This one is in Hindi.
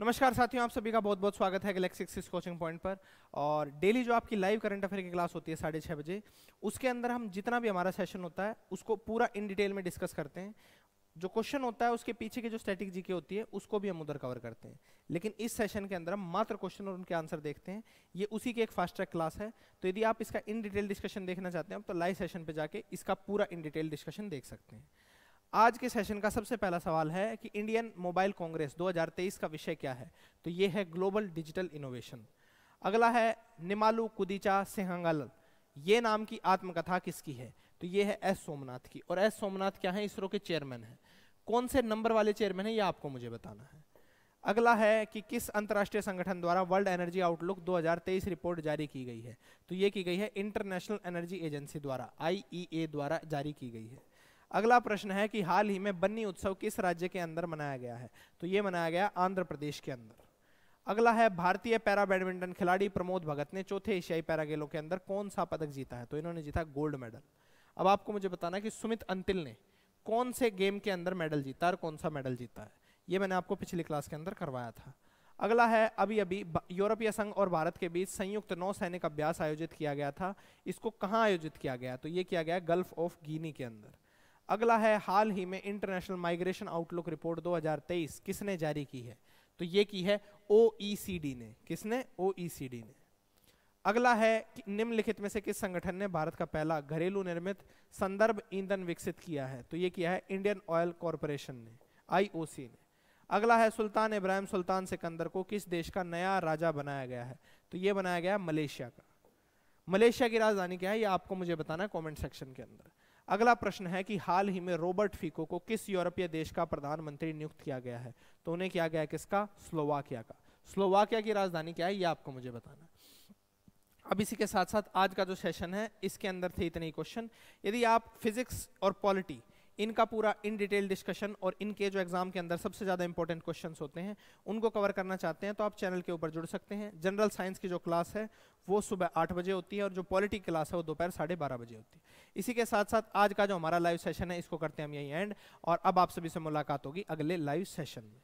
नमस्कार साथियों, आप सभी का बहुत बहुत स्वागत है गैलेक्सी एक्सिस कोचिंग पॉइंट पर। और डेली जो आपकी लाइव करंट अफेयर की क्लास होती है 6:30 बजे, उसके अंदर हम जितना भी हमारा सेशन होता है उसको पूरा इन डिटेल में डिस्कस करते हैं। जो क्वेश्चन होता है उसके पीछे की जो स्टैटिक जीके होती है उसको भी हम उधर कवर करते हैं। लेकिन इस सेशन के अंदर हम मात्र क्वेश्चन और उनके आंसर देखते हैं। ये उसी की एक फास्ट ट्रैक क्लास है। तो यदि आप इसका इन डिटेल डिस्कशन देखना चाहते हैं तो लाइव सेशन पे जाके इसका पूरा इन डिटेल डिस्कशन देख सकते हैं। आज के सेशन का सबसे पहला सवाल है कि इंडियन मोबाइल कांग्रेस 2023 का विषय क्या है। तो ये है ग्लोबल डिजिटल इनोवेशन। अगला है निमालू कुदीचा सिंहंगल, ये नाम की आत्मकथा किसकी है। तो ये है एस सोमनाथ की। और एस सोमनाथ क्या है, इसरो के चेयरमैन है। कौन से नंबर वाले चेयरमैन है ये आपको मुझे बताना है। अगला है कि किस अंतरराष्ट्रीय संगठन द्वारा वर्ल्ड एनर्जी आउटलुक 2023 रिपोर्ट जारी की गई है। तो ये की गई है इंटरनेशनल एनर्जी एजेंसी द्वारा, IEA द्वारा जारी की गई है। अगला प्रश्न है कि हाल ही में बन्नी उत्सव किस राज्य के अंदर मनाया गया है। तो ये मनाया गया आंध्र प्रदेश के अंदर। अगला है भारतीय पैरा बैडमिंटन खिलाड़ी प्रमोद भगत ने चौथे एशियाई पैरा खेलों के अंदर कौन सा पदक जीता है। तो इन्होंने जीता गोल्ड मेडल। अब आपको मुझे बताना है कि सुमित अंतिल ने कौन से गेम के अंदर मेडल जीता और कौन सा मेडल जीता है। ये मैंने आपको पिछली क्लास के अंदर करवाया था। अगला है अभी अभी यूरोपीय संघ और भारत के बीच संयुक्त नौसैनिक अभ्यास आयोजित किया गया था। इसको कहाँ आयोजित किया गया। तो ये किया गया गल्फ ऑफ गिनी के अंदर। अगला है हाल ही में इंटरनेशनल माइग्रेशन आउटलुक रिपोर्ट 2023 किसने जारी की है। तो ये की है OECD ने। किसने? OECD ने। अगला है कि निम्नलिखित में से किस संगठन ने भारत का पहला घरेलू निर्मित संदर्भ ईंधन विकसित किया है। तो ये किया है इंडियन ऑयल कॉरपोरेशन ने, IOC ने। अगला है सुल्तान इब्राहिम सुल्तान सिकंदर को किस देश का नया राजा बनाया गया है। तो ये बनाया गया मलेशिया का। मलेशिया की राजधानी क्या है ये आपको मुझे बताना है कमेंट सेक्शन के अंदर। अगला प्रश्न है कि हाल ही में रॉबर्ट फीको को किस यूरोपीय देश का प्रधानमंत्री नियुक्त किया गया है। तो उन्हें किया गया किसका? स्लोवाकिया का। स्लोवाकिया की राजधानी क्या है ये आपको मुझे बताना। अब इसी के साथ साथ आज का जो सेशन है इसके अंदर थे इतने ही क्वेश्चन। यदि आप फिजिक्स और पॉलिटी इनका पूरा इन डिटेल डिस्कशन और इनके जो एग्जाम के अंदर सबसे ज्यादा इंपॉर्टेंट क्वेश्चंस होते हैं उनको कवर करना चाहते हैं तो आप चैनल के ऊपर जुड़ सकते हैं। जनरल साइंस की जो क्लास है वो सुबह 8 बजे होती है और जो पॉलिटी क्लास है वो दोपहर 12:30 बजे होती है। इसी के साथ साथ आज का जो हमारा लाइव सेशन है इसको करते हैं हम यही एंड। और अब आप सभी से मुलाकात होगी अगले लाइव सेशन में।